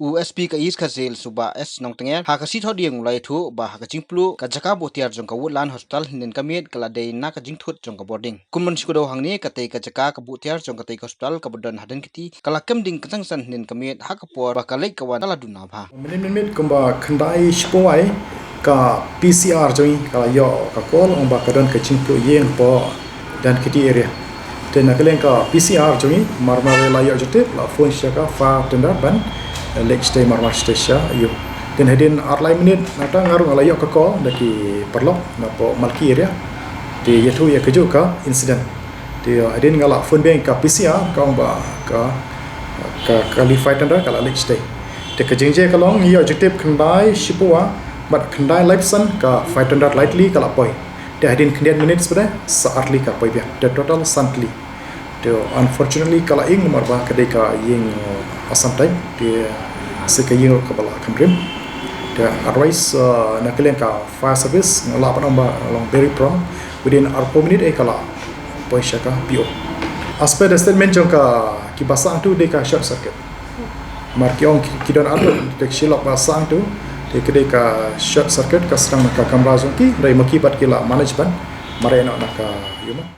USB ka is khazel suba S nong tengel ha ka si thodieng ulai thu ba ha ka jing Pluh ka jaka bo Tiar jong ka Woodland hospital hinen ka met kala dei na ka jing thut jong ka Bording kunman sikudo hangni ka tei ka jaka ka bu Tiar jong ka tei hospital ka bodon haden kiti kala kem ding ka san hinen ka met ha ka por ba ka lek ka wan kala duna bha minit kumba khandai shpoi ka PCR joi ka yo ka kol omba ka don ka jing Pluh yeng po dan kiti area dan nakalen ka PCR joi marmare la yo jote la phone shaka fa tenda ban lek stay marmar station yo dan hedin arlai minit nata ngarung ala yo ka ko daki perlok na po malki area di yetu ya keju ka incident di hedin ngala phone bank ka PCR ka omba ka qualified tenda kala lek stay de ka jingje kalong yo jote khandai shipua but khandai lifeson ka 500 lightly kala poi de hedin khndian minutes pada saatli ka poi bia de total santli de unfortunately kala ing nomor ba kadai ka ying asam type de sekaying ka bala kamrim de otherwise nakalen ka fire service ngala pa namba long very prompt within 4 minute kala poi shaka pio aspect statement jong ka ki basang tu de ka short circuit markiong kidon ado de shilok basang tu de kedai ka short circuit ka serang ka kamera zong ki dai makibat kila management mare nak ka yuma